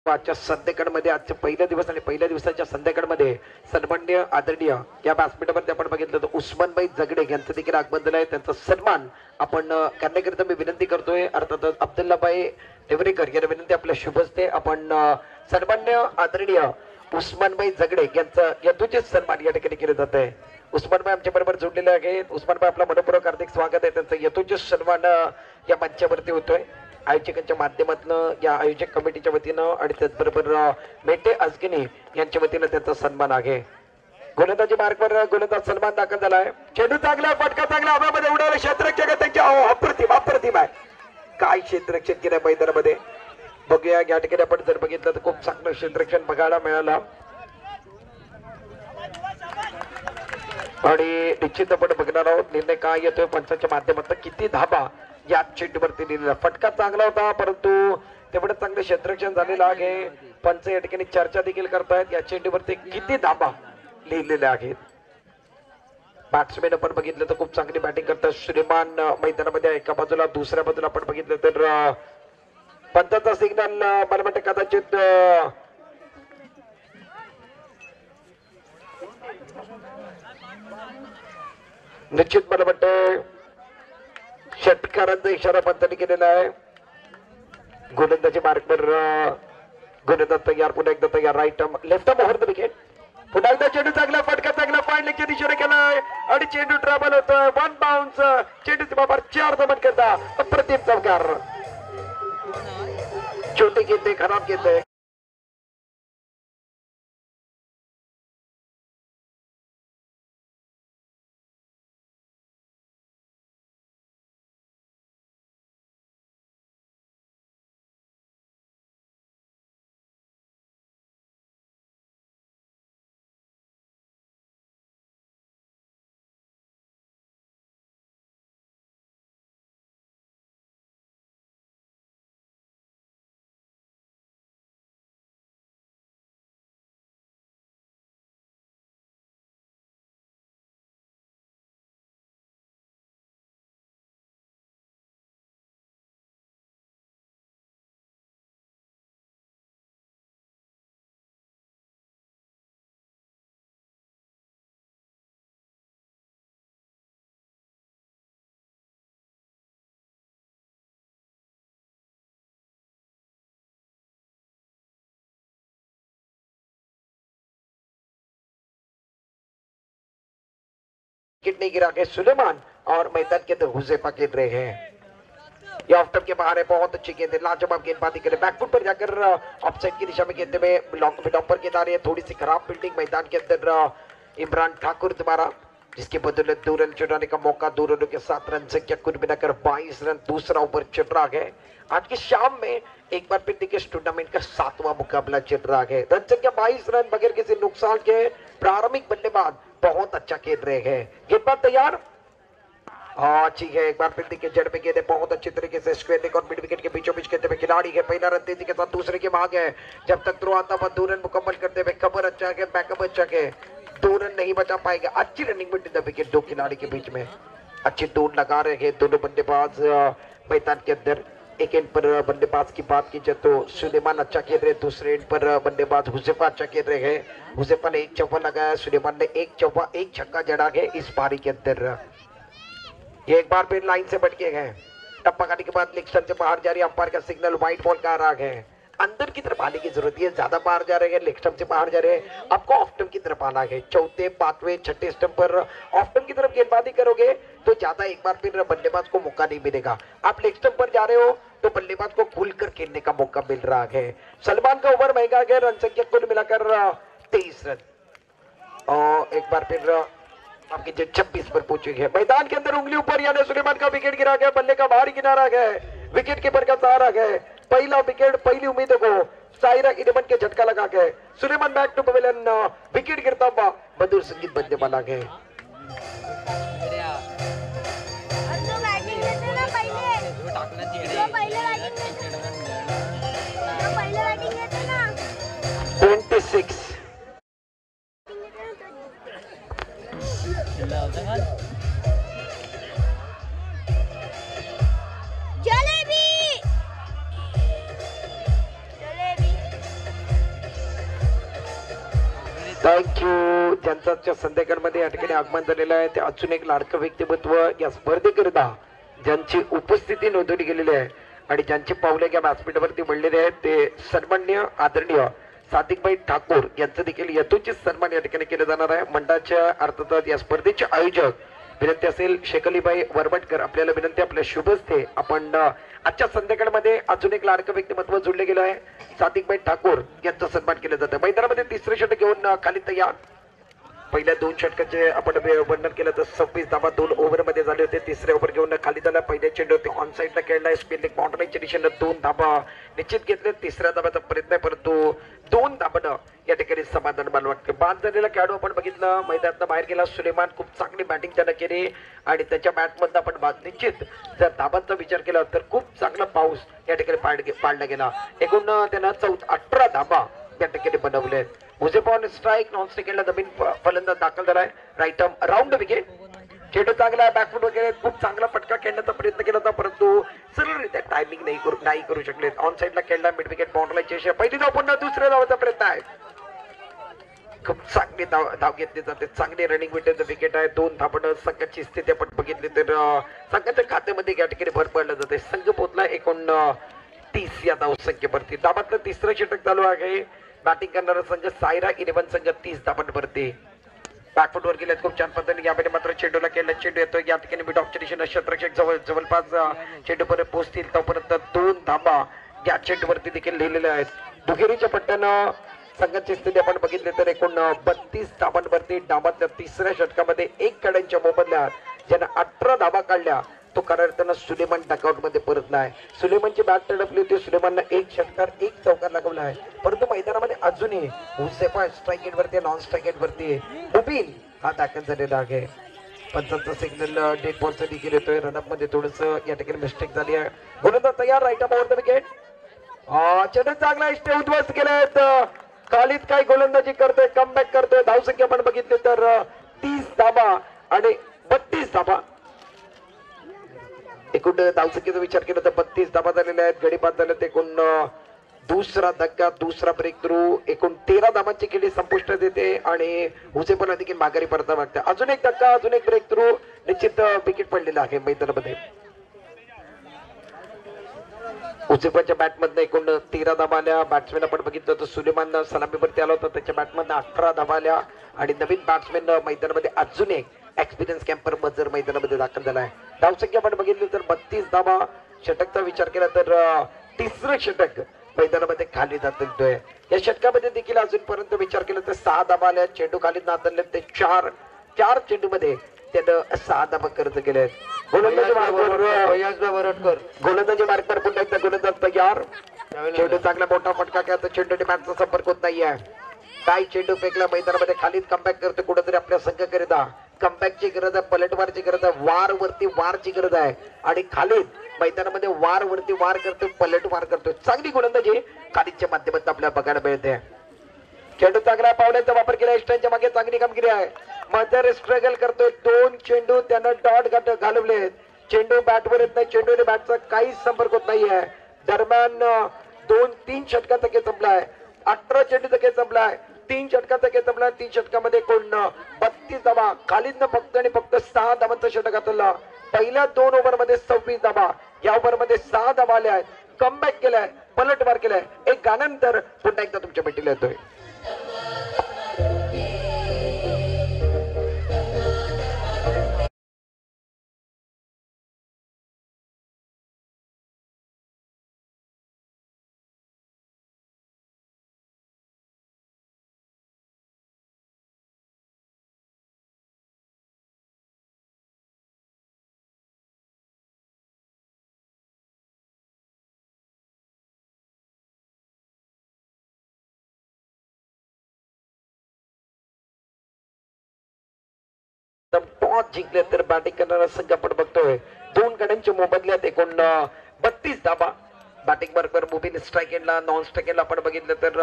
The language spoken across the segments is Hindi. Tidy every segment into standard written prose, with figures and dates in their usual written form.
आजच्या संध्याकाळमध्ये आजच्या पहिल्या दिवस आणि पहिल्या दिवसाच्या संध्याकाळमध्ये सन्माननीय आदरणीय या व्यासपीठावरती आपण बघितलं तर उस्मानबाई जगडे यांचं देखील आगमन झालं आहे. त्यांचा सन्मान आपण करण्याकरिता मी विनंती करतोय. अर्थातच अब्दुल्लाबाई देवरेकर यांना विनंती आपल्या शुभ हस्ते आपण सन्माननीय आदरणीय उस्मानबाई जगडे यांचं यथोचित सन्मान या ठिकाणी केलं जात आहे. उस्मानबाई आमच्या बरोबर जोडलेले आहेत. उस्मानबाई आपला मनपूर्वक हार्दिक स्वागत आहे. त्यांचं यथोचित सन्मान या मंचावरती होतोय आयोजकांच्या माध्यमातून या आयोजक कमिटीच्या वतीनं आणि त्याचबरोबर मेटे अजगिनी यांच्या वतीनं त्यांचा सन्मान आहे. गोलंदाजी मार्गवर गोलंदाज सन्मान दाखल झालाय. चेंडू चांगला फटका चांगला हवेमध्ये उडाला. क्षेत्ररक्षक त्यांच्या अप्रतिम आहे. काय क्षेत्ररक्षण केलं मैदानामध्ये बघूया. या ठिकाणी आपण जर बघितलं तर खूप चांगलं क्षेत्ररक्षण बघायला मिळालं आणि निश्चित आपण बघणार आहोत निर्णय काय येतोय पंचाच्या माध्यमातून. किती धाबा या चेंडूवरती लिहिलेला. फटका चांगला होता परंतु तेवढं चांगलं क्षेत्ररक्षण झालेलं आहे. पंच या ठिकाणी चर्चा देखील करतायत या चेंडूवरती किती धाबा लिहिलेल्या आहेत. बॅट्समॅन आपण बघितलं तर खूप चांगली बॅटिंग करतात. श्रीमान मैदानामध्ये एका बाजूला दुसऱ्या बाजूला आपण बघितलं तर पंचाचा सिग्नल मला वाटतं कदाचित निश्चित मला वाटतं षटकारांचा इशारा पंचाने केलेला आहे. गोलंदाजी मार्कवर गोलंदाज तयार. पुन्हा एकदा तयार. राईट लेफ्ट मोहर द विकेट. पुन्हा एकदा चेंडू चांगला फटका चांगला पॉइंट लेखच्या दिशेने केलाय आणि चेंडू ट्रॅव्हल होतोय. One bounce. चेंडूचे बाबा 4 धावा करता. अप्रतिम चमकार. छोटे घेते खराब घेते. विकेट नहीं गिरा के सुलेमान और मैदान के अंदर हुजैफा खेल रहे हैं. ये ऑफ टर्म के बाहर है. बहुत अच्छी गेंद है. लाजवाब गेंदबाजी करे. बैकफुट पर जाकर ऑफसाइड की दिशा में गेंद में लॉन्ग मिड ऑफ पर गेंद आ रही है. थोड़ी सी खराब फील्डिंग मैदान के अंदर इमरान ठाकुर द्वारा जिसके बदले 2 रन चुराने का मौका. 2 रनों के 7 रन से क्या कुल मिलाकर 22 रन. दूसरा ओवर चल रहा है. आज की शाम में एक बार फिर देखिए टूर्नामेंट का 7वां मुकाबला चल रहा है. रन संख्या 22 रन बगैर किसी नुकसान के. प्रारंभिक बल्लेबाज बहुत अच्छा खेल रहे हैं. गेंदबाज तैयार. हाँ ठीक है. एक बार फिर देखिए जड़ में गेंद बहुत अच्छी तरीके से स्क्वायर लेग और मिड विकेट के बीचों बीच खेलते हुए खिलाड़ी है. पहला रन तेजी के साथ दूसरे की मांग है. जब तक थ्रो आता हुआ 2 रन मुकम्मल करते हुए खबर अच्छा है. बैकअप अच्छा है. 2 रन नहीं बचा पाएंगे. अच्छी रनिंग में विकेट. 2 खिलाड़ी के बीच में अच्छी दौड़ लगा रहे हैं दोनों बल्लेबाज मैदान के अंदर. एक एंड पर बल्लेबाज की बात की जाए तो सुलेमान अच्छा खेल रहे. दूसरे एंड पर बल्लेबाज हुजैफा अच्छा खेल रहे हैं. हुजैफा ने 1 चौका लगाया. सुलेमान ने 1 चौका 1 छक्का जड़ा है इस पारी के अंदर. ये एक बार फिर लाइन से भटके गए. टप्पा खाने के बाद लेग स्टंप से बाहर जा रही है. अंपायर का सिग्नल व्हाइट बॉल का आ रहा है. अंदर की तरफ आने की जरूरत है. ज्यादा बाहर जा रहे हैं. लेग स्टंप से बाहर जा रहे हैं. आपको ऑफ स्टंप की तरफ आना है. चौथे 5वें 6ठे स्टंप पर ऑफ स्टंप की तरफ गेंदबाजी करोगे तो ज्यादा एक बार फिर बल्लेबाज को मौका नहीं मिलेगा. आप लेग स्टंप पर जा रहे हो तो बल्लेबाज को खुलकर खेलने का मौका मिल रहा है. सलमान का ओवर महंगा गया. रन संख्या कुल मिलाकर 23 रन. और एक बार फिर आपके जो 26 पर पहुंचे हैं. मैदान के अंदर उंगली ऊपर यानी सुलेमान का विकेट गिरा गया. बल्ले का बाहरी किनारा गया. विकेट कीपर का सहारा गया. पहला विकेट पहली उम्मीदों को सायरा इलेवन के झटका लगा गए. Suleman back to pavilion. Wicket गिरता हुआ मधुर संगीत बनने वाला है. थँक्यू. ज्यांच्या संध्याकाळमध्ये या ठिकाणी आगमन झालेलं आहे ते अजून एक लाडकं व्यक्तिमत्व या स्पर्धेकरिता ज्यांची उपस्थिती नोंदवली गेलेली आहे आणि ज्यांची पावले या व्यासपीठावरती म्हणलेले आहेत ते सन्मान्य आदरणीय सादिकभाई ठाकूर यांचं देखील यथोचित सन्मान या ठिकाणी केला जाणार आहे. मंडळाच्या अर्थात या स्पर्धेचे आयोजक विनंती असेल शेखलीबाई वरवटकर आपल्याला विनंती आपल्या शुभ हस्ते आपण आजच्या संध्याकाळमध्ये अजून एक लाडकं व्यक्तिमत्व जोडले गेलं आहे सादिकभाई ठाकूर यांचा सन्मान केला जातं. मैदानामध्ये तिसरे षटक घेऊन खाली तयार. पहिल्या 2 षटकाचे आपण वर्णन केलं तर 26 धावा 2 ओव्हरमध्ये झाले होते. तिसरे ओव्हर घेऊन खाली झाला. पहिल्या चेंडू होते ऑन साईडला खेळलाय स्पिन बाउंड्रीच्या दिशेनं 2 धावा निश्चित घेतले. तिसऱ्या धाब्याचा प्रयत्न आहे परंतु 2 धाबानं या ठिकाणी समाधान मला वाटते. बाद झालेला खेळाडू आपण बघितलं मैदानात बाहेर गेला सुलेमान. खूप चांगली बॅटिंग त्यानं केली आणि त्याच्या बॅटमधनं आपण बाद निश्चित जर धाबांचा विचार केला तर खूप चांगला पाऊस या ठिकाणी पाडला गेला. एकूण त्यानं 18 धाबा या ठिकाणी बनवले. उजेपॉन स्ट्राईक नॉन स्ट्राईकला नवीन फलंदाज दाखल झालाय. Right arm round wicket. चेंडू चांगला बॅकफूट वगैरे खूप चांगला फटका खेळण्याचा प्रयत्न केला होता परंतु सरळरित्या टायमिंग नाही करू शकले. ऑन साईडला खेळला मिड विकेट बाउंड्रीची पहिली धाव पुन्हा दुसऱ्या धावाचा प्रयत्न आहे. खूप चांगली धाव घेतली जाते. चांगली रनिंग विकेट आहे. 2 धावणं संघाची स्थिती आपण बघितली तर संघाच्या खात्यामध्ये या ठिकाणी भर पडला जाते. संघ पोहोचला 29 या धाव संख्येवरती. धाबातलं तिसरं षटक चालू आहे. बॅटिंग करणारा संघ सायरा 11 संघ 30 धाबांवरती. बॅकफूट वर गेलेत खूप छान पद्धतीने. यामध्ये मात्र चेंडूला केला. चेंडू येतो या ठिकाणी मिड ऑफ दिशेनं क्षेत्ररक्षक जवळपास चेंडू पर्यंत पोहोचतील तोपर्यंत 2 धाबा या चेंडूवरती देखील लिहिलेल्या आहेत. दुहेरीच्या पट्ट्यानं संघाची स्थिती आपण बघितली तर एकूण 32 धाबांवरती. डावातल्या तिसऱ्या षटकामध्ये 1 खेळाडूच्या मोबदल्यात ज्यानं 18 धाबा काढल्या तो खऱ्या अर्थानं सुलेमान डकआउट मध्ये परतलाय. सुलेमानची बॅट तडपली होती. सुलेमाननं 1 षटकार 1 चौकार लागवला आहे परंतु मैदानामध्ये अजूनही हुसेफा स्ट्राईक वरती नॉन स्ट्राईक वरती मुबीन हा दाखल झालेला आहे. पंचांचा सिग्नल डेड बॉलचा देखील येतोय. रनअप मध्ये थोडस या ठिकाणी मिस्टेक झाली आहे. गोलंदाज तयार. राईट अप ओव्हर द विकेट. चेंडू चांगला इष्टे उद्ध्वस्त केलेत. खालीद काय गोलंदाजी करतोय कमबॅक करतोय. धावसंख्या आपण बघितली तर 30 धाबा आणि 32 धाबा. एकूण धावसंख्येचा विचार केला तर 32 धाबा झालेल्या आहेत. गडी बाद झाले. एकूण दुसरा धक्का दुसरा ब्रेक थ्रू. एकूण 13 धाबांची खेळी संपुष्टात येते आणि हुसेफाला देखील माघारी परता वाटते. अजून एक धक्का अजून एक ब्रेक थ्रू निश्चित विकेट पडलेला आहे मैदानामध्ये. हुसेफाच्या बॅटमधनं एकूण 13 धाबा आल्या. बॅट्समॅन आपण बघितलं तर सुलेमान सलामीवरती आला होता. त्याच्या बॅटमधनं 18 धाबा आल्या आणि नवीन बॅट्समॅन मैदानामध्ये अजून एक एक्सपिरियन्स कॅम्पर मजर मैदानामध्ये दाखल झाला आहे. धावसंख्या आपण बघितली तर 32 धाबा. षटकचा विचार केला तर तिसरं षटक मैदानामध्ये खाली जातोय. या षटकामध्ये देखील अजूनपर्यंत विचार केला तर 6 धाबा आल्या. चेंडू खाली नादरले ते 4 चेंडू मध्ये त्यानं 6 धाबा खर्च केले. गोलंदाजी मार्कवर पुन्हा एकदा गोलंदाज तयार. चेंडू चांगला मोठा फटका केला. चेंडूने बॅटचा संपर्क होत नाहीये. काय चेंडू फेकला मैदानामध्ये. खाली कमबॅक करतो कुठेतरी आपल्या संघाकरिता. कमबॅकची गरज आहे. पलटवारची गरज आहे. वारची गरज आहे आणि खालीद मैदानामध्ये वारवरती वार करतोय. पलटवार करतोय. चांगली गोलंदाजी खालीदच्या माध्यमातून आपल्याला बघायला मिळते. चेंडू चांगला पावल्याचा वापर केला. इष्टांच्या मागे चांगली कामगिरी आहे. मजर स्ट्रगल करतोय. 2 चेंडू त्यानं डॉट घालवले. चेंडू बॅटवर येत नाही. चेंडूने बॅटचा काहीच संपर्क होत नाहीये. दरम्यान 2-3 षटकांचा खेळ संपलाय. 18 चेंडूचा खेळ संपलाय. 3 षटकांचा खेळ संपलाय. 3 षटकामध्ये कोण 32 धाबा. खालीदनं फक्त आणि फक्त 6 धाबांचं षटक घातलं. पहिल्या 2 ओव्हर मध्ये 26 धाबा. या ओव्हर मध्ये 6 धाबा आल्या आहेत. कमबॅक केलाय. पलटवार केलाय. एक गाण्यानंतर पुन्हा एकदा तुमच्या भेटीला येतोय. टॉस जिंकले तर बॅटिंग करणारा संघ आपण बघतोय 2 गड्यांच्या मोबदल्यात एकूण 32 धाबा. बॅटिंग मार्कवर मुबीन स्ट्राईक एंडला नॉन स्ट्राईक एंडला आपण बघितलं तर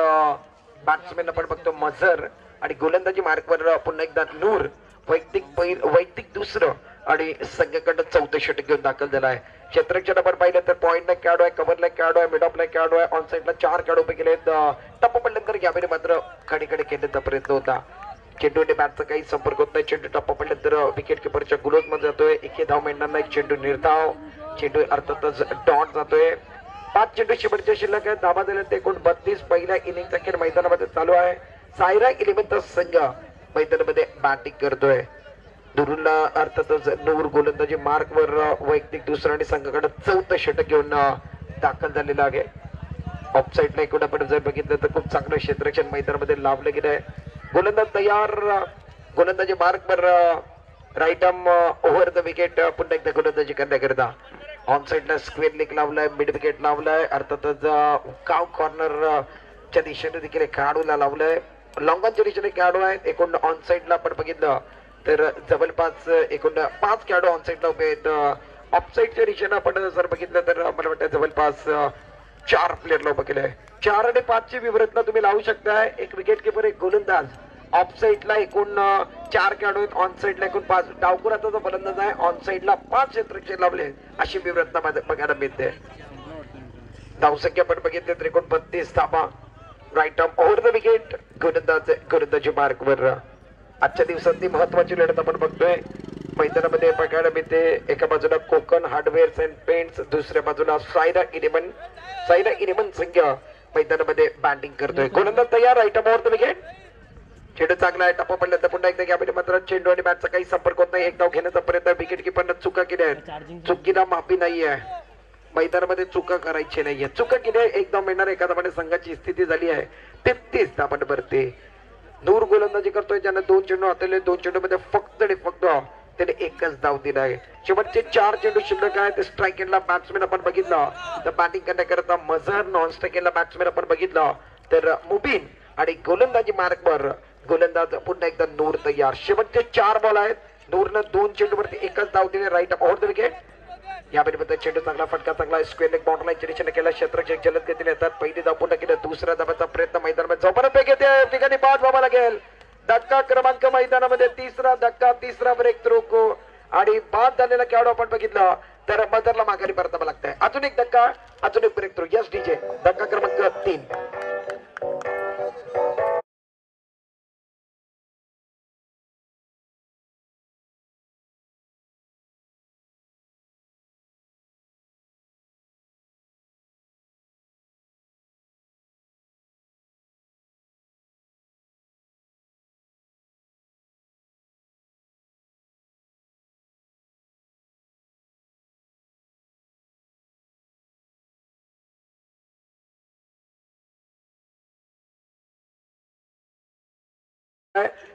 बॅट्समॅन आपण बघतो मजर आणि गोलंदाजी मार्कवर पुन्हा एकदा नूर. वैयक्तिक दुसरं आणि संघाकडं 4थं षटक घेऊन दाखल झाला आहे. क्षेत्ररक्षण आपण पाहिलं तर पॉइंटला खेळाडू आहे. कव्हरला खेळाडू आहे. मिड ऑफला खेळाडू आहे. ऑन साईडला 4 खेळाडू उभे केलेत. टप्प पडल्यानंतर यावेळी मात्र खडीकडे खेळण्याचा प्रयत्न होता. चेंडूने बॅटचा काही संपर्क होत नाही. चेंडू टप्पा पडल्यानंतर विकेट किपरच्या गुलोत मध्ये जातोय. 1 धाव मिळणार एक चेंडू निर्धाव. चेंडू अर्थातच डॉट जातोय. 5 चेंडू शेवटच्या शिल्लक आहेत. धाबा दिले ते एकूण 32. पहिल्या इनिंगचा खेळ मैदानामध्ये चालू आहे. सायरा इलेव्हनचा संघ मैदानामध्ये बॅटिंग करतोय. दुरून अर्थातच नूर गोलंदाजी मार्कवर वैयक्तिक दुसरा आणि संघाकडे 4थं षटक घेऊन दाखल झालेला आहे. ऑफसाईडला एकूण आपण जर बघितलं तर खूप चांगलं क्षेत्ररक्षण मैदानामध्ये लावलं गेलं आहे. गोलंदाज तयार. गोलंदाजी मार्कवर right arm over the wicket. पुन्हा एकदा गोलंदाजी करण्याकरता ऑन साईडला स्क्वेअर लेग लावलाय. मिड विकेट लावलाय. अर्थातच काव कॉर्नर च्या दिशेने देखील खेळाडूला लावलंय. लॉंगॉनच्या दिशेने खेळाडू आहेत. एकूण ऑन साईडला आपण बघितलं तर जवळपास एकूण 5 खेळाडू ऑन साईडला उभे आहेत. ऑफसाईडच्या दिशेने आपण जर बघितलं तर मला वाटतं जवळपास 4 प्लेअरला उभं केलंय. 4 आणि 5 ची विवरत्ना तुम्ही लावू शकताय. एक विकेट किपर, एक गोलंदाज. ऑफ साईडला एकूण 4 खेळाडू आहेत. ऑन साईडला एकूण 5. डावकुराचा जो फलंदाज आहे ऑन साईडला 5 क्षेत्ररक्षण लावले अशी विवरत्ना बघायला मिळते. धावसंख्या आपण बघितले तर एकूण 32 धावा. Right arm over the wicket. गोलंदाजी मार्कवर आजच्या दिवसातली महत्वाची लढत आपण बघतोय. मैदानामध्ये बघायला मिळते. एका बाजूला कोकण हार्डवेअर्स अँड पेंट्स, दुसऱ्या बाजूला सायरा इलेव्हन संघ मैदानामध्ये बॅटिंग करतोय. गोलंदाज तयार. Right arm over the wicket. चेंडू चांगला आहे. टप्पा पडल्यानंतर पुन्हा एकदा घ्यावे मात्र चेंडू आणि बॅटचा काही संपर्क होत नाही. एक धाव घेण्याचा प्रयत्न. विकेट किपरनं चुका केल्या आहेत. चुकीला माफी नाहीये. मैदानामध्ये चुका करायची नाहीये. चुका केल्या एक धाव मिळणार. एका धावाने संघाची स्थिती झाली आहे 33 धावांवरती. नूर गोलंदाजी करतोय. ज्याने 2 चेंडू हाताळले. 2 चेंडू मध्ये फक्त आणि फक्त त्याने एकच धाव दिला आहे. शेवटचे 4 चेंडू शिल्लक आहे. ते स्ट्राईक एंडला बॅट्समॅन आपण बघितलं तर बॅटिंग करण्याकरता मजहर. नॉन स्ट्राईक एंडला बॅट्समॅन आपण बघितलं तर मुबीन. आणि गोलंदाजी मार्कवर गोलंदाज पुन्हा एकदा नूर तयार. शेवटचे 4 बॉल आहेत. नूरनं 2 चेंडूवरती एकच धाव दिले. Right over the wicket. या बरोबर चेंडू चांगला फटका चांगला स्क्वेअर लेग बाउंड्री लाईनच्या दिशेने केला. क्षेत्ररक्षक जलद गतीने येतात. पहिली धाव पुन्हा केलं. दुसऱ्या धावाचा प्रयत्न मैदानामध्ये जोपर्यंत येते या ठिकाणी बाद व्हावा लागेल. धक्का क्रमांक मैदानामध्ये 3रा धक्का. 3रा ब्रेक थ्रू आणि बाद झालेला खेळाडू आपण बघितलं तर मदरला माघारी परतावं लागतंय. अजून एक धक्का. अजून एक ब्रेक थ्रू. Yes DJ. धक्का क्रमांक 3.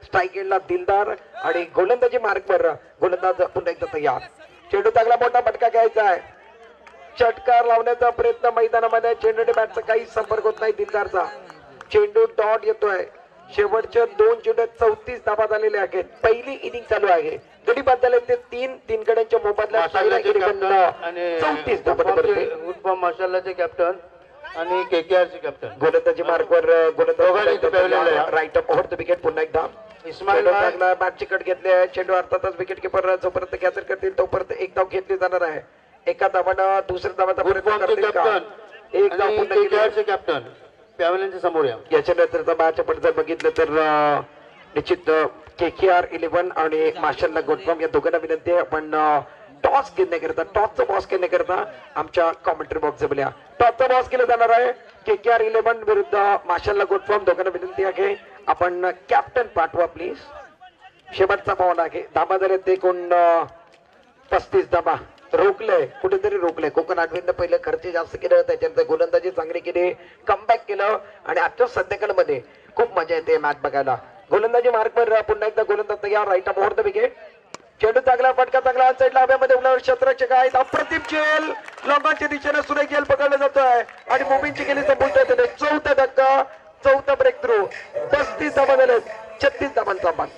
स्ट्राईक एंडला दिलदार आणि गोलंदाजी मार्कवर गोलंदाज पुन्हा एकदा तयार. चेंडू चांगला मोठा फटका घ्यायचा आहे. षटकार लावण्याचा प्रयत्न मैदानामध्ये. चेंडूने बॅटचा काही संपर्क होत नाही दिलदारचा. चेंडू डॉट येतोय. शेवटच्या 2 चेंडूत 34 धावा झालेल्या आहेत. पहिली इनिंग चालू आहे. गडी बाद झाले ते 3 गड्यांच्या मोबदल्यात 34 धावा. माशाल्लाहचे कॅप्टन आणि केकेआरचे कॅप्टन. गोलंदाजी मार्कवर गोलंदाज राईट अप ओव्हर द विकेट. पुन्हा एकदा इस्माईल चांगला बॅटची कट घेतली. चेंडू अर्थातच विकेट किपर जोपर्यंत कॅचर करतील तोपर्यंत एक धाव घेतली जाणार आहे. एका धावानं दुसऱ्या धावाचा प्रयत्न करतील का? एक धाव पुन्हा केकेआरचे कॅप्टन पॅव्हलियनच्या समोर या. याच्यानंतरचा मॅच आपण जर बघितलं तर निश्चित केकेआर 11 आणि माशाल्लाह गोटफॉर्म या दोघांना विनंती आहे आपण टॉस घेण्याकरता टॉसचा बॉस घेण्याकरता आमच्या कॉमेंट्री बॉक्स जमल्या. टॉसचा बॉस केला जाणार आहे. केकेआर 11 विरुद्ध माशाल्लाह गोटफॉर्म दोघांना विनंती आहे आपण कॅप्टन पाठवा प्लीज. शेवटचा बॉल आहे. धाबा झाले ते कोण 35 धाबा. रोखलंय कुठेतरी रोखलंय. कोकण आठवीनं पहिलं खर्च जास्त केलं. त्याच्यानंतर गोलंदाजी चांगली केली. कमबॅक केलं आणि आजच्या संध्याकाळमध्ये खूप मजा येते मॅच बघायला. गोलंदाजी मार्कवर पुन्हा एकदा गोलंदाज तयार. Right over the wicket. चेंडू चांगला फटका चांगला साईडला हव्यामध्ये उडल्यावर क्षेत्ररक्षक आहेत. अप्रतिम चेल लॉंगॉनच्या दिशेने सुरेख खेळ पकडला जातोय आणि मुबीनची गेली संपूर्ण येते. 4था धक्का. 4था ब्रेक थ्रू. 35 धावा झाले. 36 धावांचा बाद.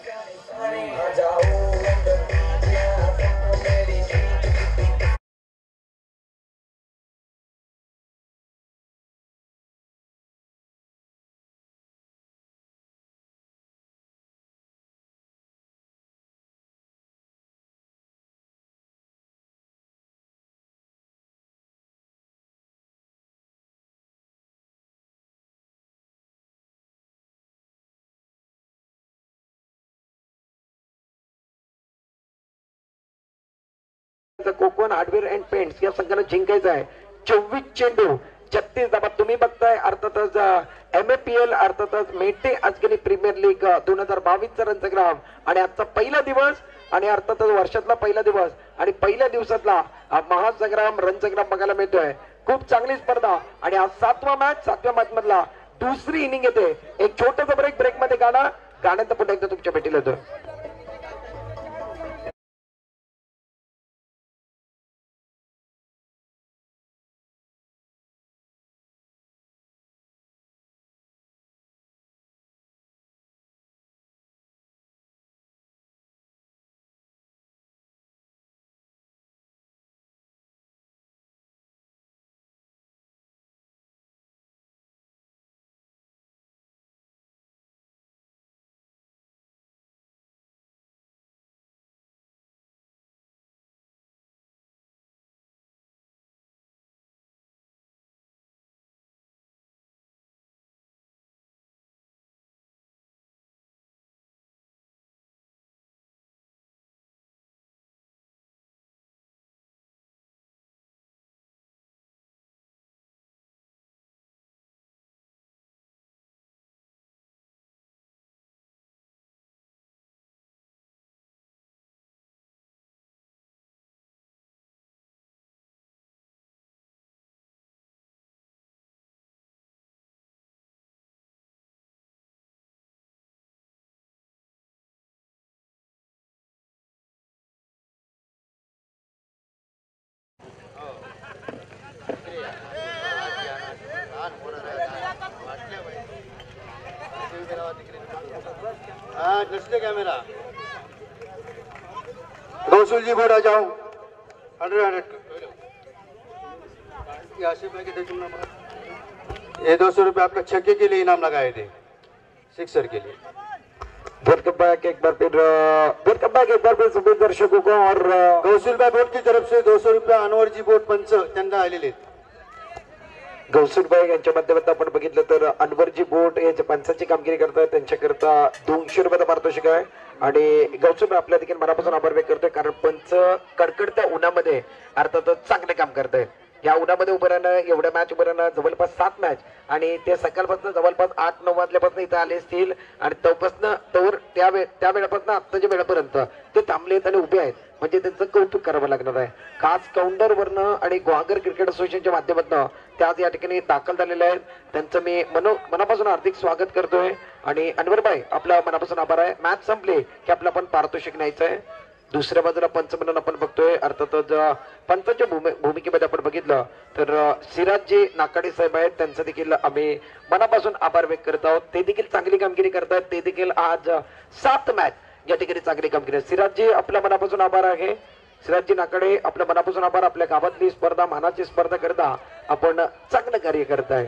कोकण हार्डवेअर अँड पेंट्स या संघाला जिंकायचं आहे. 24 चेंडू 36 धावा. तुम्ही बघताय अर्थातच MAPL अर्थातच मेटे आजकाली प्रीमियर लीग 2022 रणसंग्राम आणि आजचा पहिला दिवस आणि अर्थातच वर्षातला पहिला दिवस आणि पहिल्या दिवसातला महासंग्राम रणसंग्राम बघायला मिळतोय. खूप चांगली स्पर्धा आणि आज 7वा मॅच मधला दुसरी इनिंग येते. एक छोटासा ब्रेक मध्ये गाण्यात पुन्हा एकदा तुमच्या भेटीला येतोय. कैमरा गौसल जी बोर्ड आ जाओ. 100 ये 200 रुपये आपका छक्के के लिए इनाम लगाए थे, सिक्सर के लिए. वेलकम बैक एक बार फिर सभी दर्शकों को. और गौसल भाई बोर्ड की तरफ से 200 रुपये अनवर जी बोर्ड पंच त्यांना आलेले. गौसूरबाई यांच्या माध्यमातून आपण बघितलं तर अनवरजी बोट याच्या पंचाची कामगिरी करतायत. त्यांच्याकरता 200 रुपयाचा पारितोषिक आहे आणि गौसूरबाई आपल्या देखील मनापासून आभार व्यक्त करतोय कारण पंच कडकडत्या उन्हामध्ये अर्थातच चांगले काम करतायत. या उन्हामध्ये उभं राहणं, एवढ्या मॅच उभं राहणं, जवळपास 7 मॅच आणि ते सकाळपासून जवळपास 8-9 वाजल्यापासून इथे आले असतील आणि तोपासून त्या वेळापासून आत्ताच्या वेळापर्यंत ते थांबलेत आणि उभे आहेत. म्हणजे त्यांचं कौतुक करावं लागणार आहे. खास काउंटरवरनं आणि गुहागर क्रिकेट असोसिएशनच्या माध्यमातून ते आज या ठिकाणी दाखल झालेले आहेत. त्यांचं मी मनापासून हार्दिक स्वागत करतोय आणि अनवरबाई आपला मनापासून आभार आहे. मॅच संपली की आपलं पण पारितोषिक न्यायचं आहे. दुसऱ्या बाजूला पंच म्हणून आपण बघतोय. अर्थातच पंचाच्या भूमिकेमध्ये आपण बघितलं तर सिराजजी नाकाडे साहेब आहेत. त्यांचं देखील आम्ही मनापासून आभार व्यक्त करत आहोत. ते देखील चांगली कामगिरी करतात. ते देखील आज 7 मॅच या ठिकाणी चांगली कामगिरी. सिराजजी आपल्या मनापासून आभार आहे. सिराजजी नाकाडे आपल्या मनापासून आभार. आपल्या गावातली स्पर्धा, मानाची स्पर्धा करता आपण चांगलं कार्य करताय.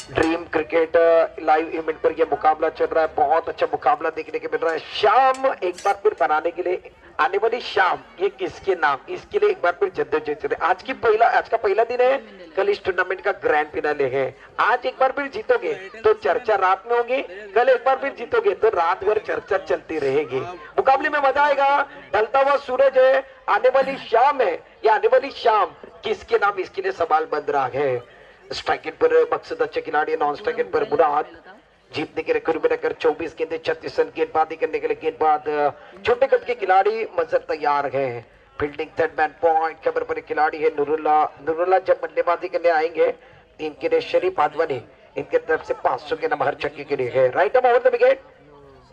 ड्रीम क्रिकेट लाइव इवेंट पर यह मुकाबला चल रहा है. बहुत अच्छा मुकाबला देखने को मिल रहा है. शाम एक बार फिर बनाने के लिए आने वाली शाम ये किसके नाम, इसके लिए एक बार फिर जद्दोजहद. आज का पहला दिन है. कल इस टूर्नामेंट का ग्रैंड फिनाले है. आज एक बार फिर जीतोगे तो चर्चा रात में होगी. कल एक बार फिर जीतोगे तो रात भर चर्चा चलती रहेगी. मुकाबले में मजा आएगा. ढलता हुआ सूरज है. आने वाली शाम है. ये आने वाली शाम किसके नाम, इसके लिए सवाल बन रहा है. स्ट्राइक पर मकसद अच्छे खिलाड़ी, नॉन स्ट्राइक पर मुराद. जीतने के लिए कुर्बान कर 24 गेंदे 36 रन. गेंदबाजी करने के लिए गेंदबाज छोटे कद के खिलाड़ी मजर तैयार है. फील्डिंग थर्ड मैन पॉइंट खबर पर खिलाड़ी है नुरुल्ला जब बल्लेबाजी करने आएंगे इनके लिए शरीफ आदवानी इनके तरफ से 500 के नंबर छक्के के लिए है. Right over the wicket.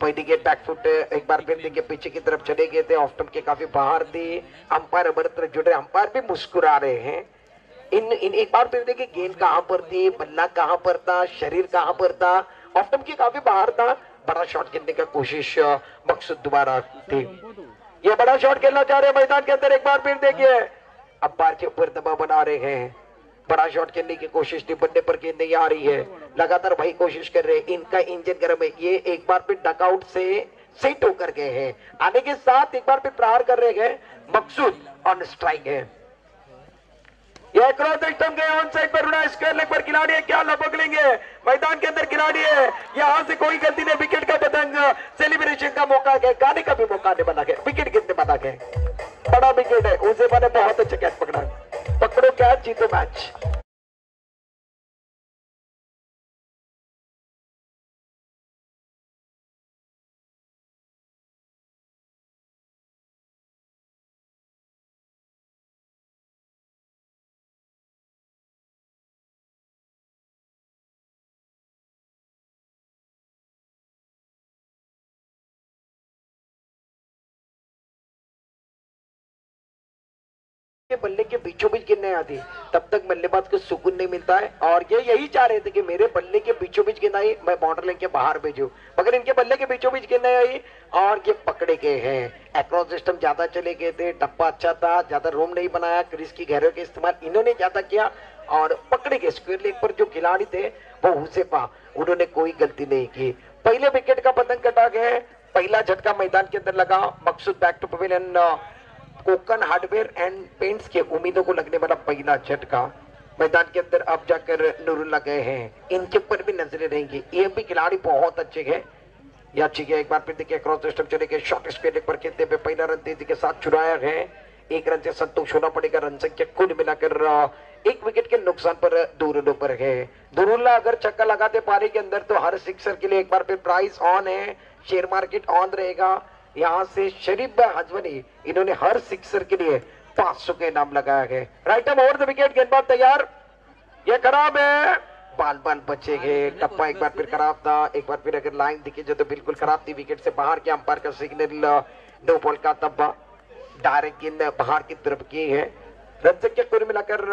पहली गेंद बैकफुट एक बार फिर देखिए पीछे की तरफ चले गए थे. ऑफ स्टंप के काफी बाहर थी. अंपायर अमृत जुड़े. अंपायर भी मुस्कुरा रहे हैं. इन एक बार फिर देखिए गेंद कहां पर थी, बल्ला कहां पर था, शरीर कहां पर था. ऑफ स्टंप के काफी बाहर था. बड़ा शॉट खेलने का कोशिश मकसूद दोबारा थी. ये बड़ा शॉट खेलना चाह रहे हैं मैदान के अंदर. एक बार फिर देखिए अंपायर के ऊपर दबाव बना रहे हैं. बड़ा शॉट खेलने की कोशिश थी. बल्ले पर गेंद नहीं आ रही है. लगातार वही कोशिश कर रहे हैं. इनका इंजन गर्म है. ये एक बार फिर डकआउट से सेट होकर गए हैं. आने के साथ एक बार फिर प्रहार कर रहे हैं. मकसूद ऑन स्ट्राइक है. यह क्रॉस स्टंप गए ऑन साइड पर. उड़ा स्क्वायर लेग पर खिलाड़ी है. क्या लपक लेंगे मैदान के अंदर खिलाड़ी है. यहां से कोई गलती नहीं. विकेट का पतंग सेलिब्रेशन का मौका है. गाने का भी मौका नहीं बना गया. विकेट गिरने बना गए. बड़ा विकेट है, हुजैफा ने बहुत अच्छा कैच पकड़ा। पकड़ो कैच, जीतो मैच। के बल्ले के बीचों बीच गिरने आती, तब तक बल्लेबाज को सुकून नहीं मिलता है। और ये यही चाह रहे थे कि मेरे बल्ले के बीचों बीच गिरना आई, मैं बॉर्डर लाइन के बाहर भेजूं, मगर इनके बल्ले के बीचों बीच गिरने आई और ये पकड़े गए हैं। अक्रॉस सिस्टम ज्यादा चले गए थे, टप्पा अच्छा था, ज्यादा रूम नहीं बनाया, क्रीज की गहराई का इस्तेमाल इन्होंने ज्यादा किया और पकड़े गए। स्क्वायर लेग पर जो खिलाड़ी थे वो हुजैफा, उन्होंने कोई गलती नहीं की। पहले विकेट का पतंग कटा गया, पहला झटका मैदान के अंदर लगा। Maqsood back to pavilion, Kokan hardware and paints के उम्मीदों को लगने वाला पहला झटका। मैदान के अंदर अब जाकर नूरुल्लाह गए हैं, इनके ऊपर भी नजरें रहेंगी। ये भी खिलाड़ी बहुत अच्छे हैं। या ठीक है, एक बार फिर देखिए क्रॉस सिस्टम चले गए, शॉर्ट स्क्वायर पर खेलते हुए पहला रन तेजी के साथ चुराया है। एक रन से संतोष होना पड़ेगा। रन संख्या कुल मिलाकर एक विकेट के नुकसान पर 2 रनों पर है। नूरुल्लाह अगर छक्का लगाते पारी के अंदर तो हर सिक्सर के लिए एक बार फिर प्राइस ऑन है, शेयर मार्केट ऑन रहेगा। यहाँ से शरीफ भाई हजवनी, इन्होंने हर सिक्सर के लिए 500 के नाम लगाया है। Right arm over the wicket, गेंदबाज तैयार, ये खराब है, बाल बाल बचे गए। टप्पा एक बार फिर खराब था, एक बार फिर अगर लाइन दिखे जो तो बिल्कुल खराब थी। विकेट से बाहर के अंपायर का सिग्नल, नो बॉल का तब्बा, डायरेक्ट गेंद बाहर की तरफ की है। रन संख्या कुल मिलाकर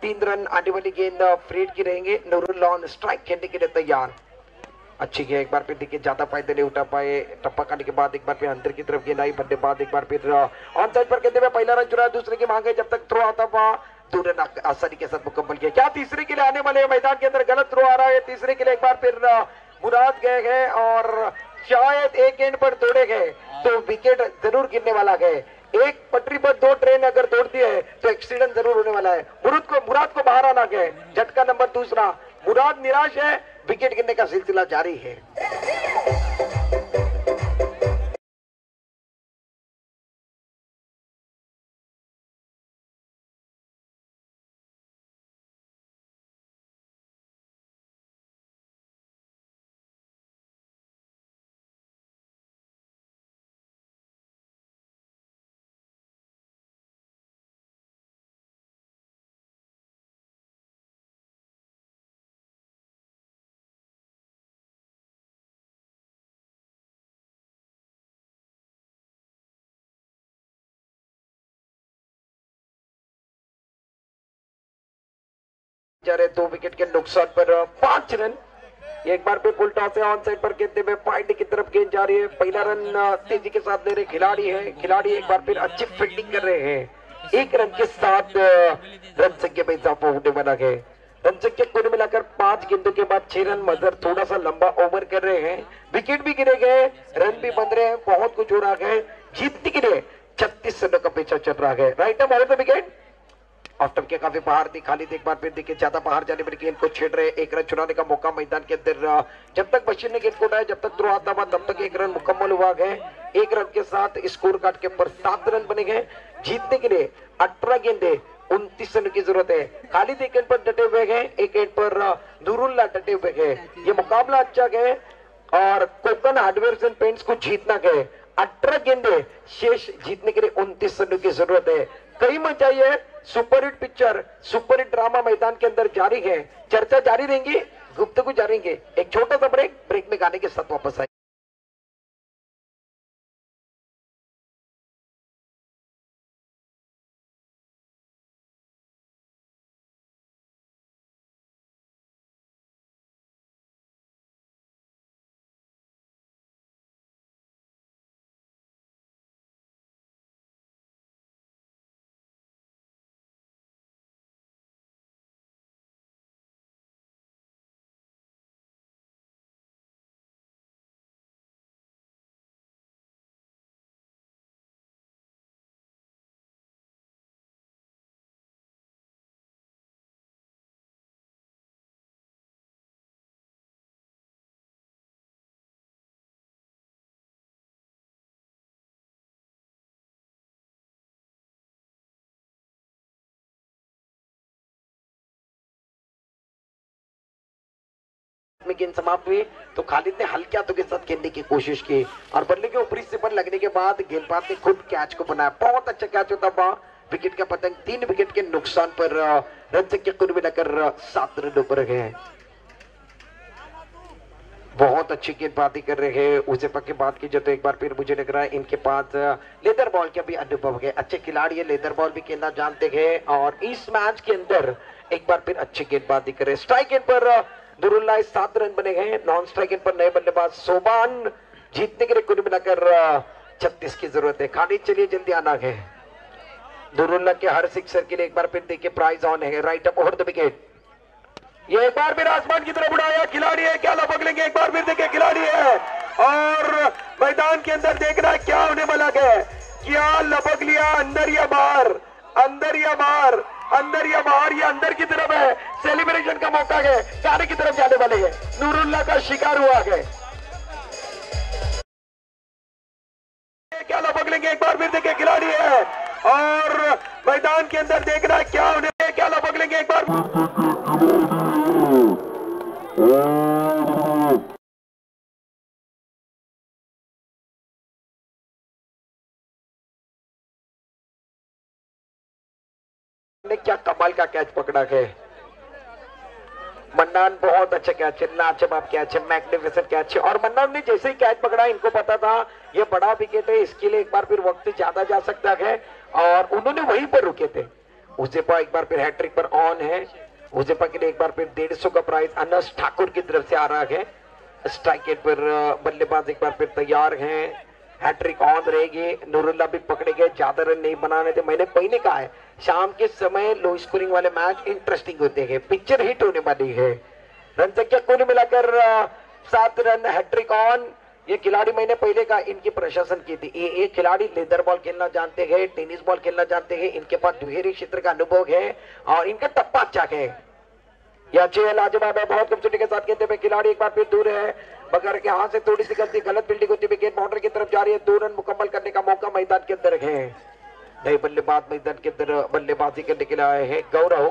3 रन। आने वाली गेंद फ्रीड की रहेंगे। नूरुल्लाह ऑन स्ट्राइक खेलने के लिए तैयार। अच्छी है, एक बार फिर देखिए ज्यादा फायदे नहीं उठा पाए। टप्पा खाने के बाद एक बार फिर अंदर की तरफ गेंद आई, बल्लेबाज एक बार फिर ऑन साइड पर कहते हुए पहला रन चुराया, दूसरे की मांगे जब तक थ्रो आता हुआ 2 रन आसानी के साथ मुकम्मल किया। क्या तीसरे के लिए आने वाले मैदान के अंदर गलत थ्रो आ रहा है, तीसरे के लिए एक बार फिर मुराद गए हैं और शायद एक गेंद पर तोड़े गए तो विकेट जरूर गिरने वाला है। एक पटरी पर 2 ट्रेन अगर तोड़ती है तो एक्सीडेंट जरूर होने वाला है। मुराद को बाहर आना गया, झटका नंबर दूसरा। मुराद निराश है, विकेट गिरने का सिलसिला जारी है। जा रहे 2 विकेट के नुकसान पर 5 रन। एक बार फिर फुल टॉस है, ऑन साइड पर खेलते हुए पॉइंट की तरफ गेंद जा रही है। पहला रन तेजी के साथ ले रहे खिलाड़ी है, खिलाड़ी एक बार फिर अच्छी फील्डिंग कर रहे हैं। 1 रन के साथ रन संख्या में इजाफा होने वाला है। रन संख्या कुल मिलाकर 5 गेंदों के बाद 6 रन। मजर थोड़ा सा लंबा ओवर कर रहे हैं, विकेट भी गिरे गए, रन भी बन रहे हैं, बहुत कुछ हो रहा है। जीतने के लिए 36 रनों का पीछा चल रहा है। Right arm over the wicket, off के काफी बाहर थी, खाली एक बार फिर देखिए ज्यादा बाहर जाने पर गेंद को छेड़ रहे। 1 रन चुराने का मौका मैदान के अंदर। जब तक बशीर ने गेंद को उठाया, जब तक थ्रो आता हुआ, तब तक 1 रन मुकम्मल हुआ है। 1 रन के साथ स्कोर कार्ड के ऊपर 7 रन बने गए। जीतने के लिए 18 गेंदे 29 रन की जरूरत है। खाली 1 गेंद पर डटे हुए गए, 1 गेंद पर नूरुल्लाह डटे हुए गए। ये मुकाबला अच्छा गए और कोकन हार्डवेयर एंड पेंट्स को जीतना गए। 18 गेंदे शेष, जीतने के लिए 29 रनों की जरूरत है। कई मचाई है, सुपरहिट पिक्चर, सुपरहिट ड्रामा मैदान के अंदर जारी है। चर्चा जारी रहेंगी, गुफ्तगू जारी रहेंगे। एक छोटा सा ब्रेक में गाने के साथ वापस आए। में गेंद समाप्त हुई तो खालिद ने हल्के हाथों के साथ खेलने की कोशिश की और बल्ले के ऊपरी से पर लगने के बाद गेंदबाज ने खुद कैच को बनाया। बहुत अच्छा कैच होता हुआ विकेट का पतंग 3 विकेट के नुकसान पर रन संख्या कुल मिलाकर 7 रन पर गए। बहुत अच्छी गेंदबाजी कर रहे हैं। उसे पक्के बात की तो एक बार फिर मुझे लग रहा है इनके पास लेदर बॉल का भी अनुभव है। अच्छे खिलाड़ी है, लेदर बॉल भी खेलना जानते हैं और इस मैच के अंदर एक बार फिर अच्छी गेंदबाजी कर रहे हैं। स्ट्राइक एंड पर दुरुल्ला 7 रन बने गए। नॉन स्ट्राइक एंड पर नए बल्लेबाज सोबान जीतने के लिए कुल मिलाकर 36 की जरूरत है। खालिद चलिए जल्दी आना है। दुरुल्ला के हर सिक्सर के लिए एक बार फिर देखिए प्राइज ऑन है। Right up over the wicket. ये एक बार फिर आसमान की तरफ उड़ाया, खिलाड़ी है, क्या लपक लेंगे, एक बार फिर देखिए खिलाड़ी है और मैदान के अंदर देखना है क्या होने वाला है। क्या लपक लिया, अंदर या बाहर, अंदर या बाहर, अंदर या बाहर, ये अंदर की तरफ है। सेलिब्रेशन का मौका है, जाने की तरफ जाने वाले हैं। नूरुल्लाह का शिकार हुआ है। क्या लपक लेंगे, एक बार फिर देखिए खिलाड़ी है और मैदान के अंदर देखना है क्या होने, क्या लपक लेंगे एक बार। ने क्या कमाल का कैच पकड़ा है। मन्नान बहुत अच्छा कैच है, लाजवाब कैच है, मैग्निफिसेंट कैच है और मन्नान ने जैसे ही कैच पकड़ा इनको पता था ये बड़ा विकेट है, इसके लिए एक बार फिर वक्त ज्यादा जा सकता है और उन्होंने वहीं पर रुके थे। उजेपा एक बार फिर हैट्रिक पर ऑन है। उजेपा के लिए एक बार फिर 150 का प्राइज अनस ठाकुर की तरफ से आ रहा है। स्ट्राइक एंड पर बल्लेबाज एक बार फिर तैयार हैं। हैट्रिक ऑन रहेगी। नूरुल्लाह भी पकड़े गए, ज्यादा रन नहीं बनाने थे। मैंने पहले कहा है शाम के समय लो स्कोरिंग वाले मैच इंटरेस्टिंग होते हैं, पिक्चर हिट होने वाली है। रन संख्या कुल मिलाकर 7 रन। Hat trick on. ये खिलाड़ी मैंने पहले कहा इनकी प्रशासन की थी। ये खिलाड़ी लेदर बॉल खेलना जानते हैं, टेनिस बॉल खेलना जानते हैं, इनके पास दुहेरी क्षेत्र का अनुभव है और इनका टप्पा अच्छा है। यह अच्छे लाजवाब है, बहुत खूबसूरती के साथ खेलते हुए खिलाड़ी एक बार फिर दूर है मगर के हाथ से थोड़ी सी गलती, गलत फील्डिंग होती हुई गेंद बाउंड्री की तरफ जा रही है। 2 रन मुकम्मल करने का मौका मैदान के अंदर है। नए बल्लेबाज मैदान के अंदर बल्लेबाजी करने के लिए आए हैं। गौरव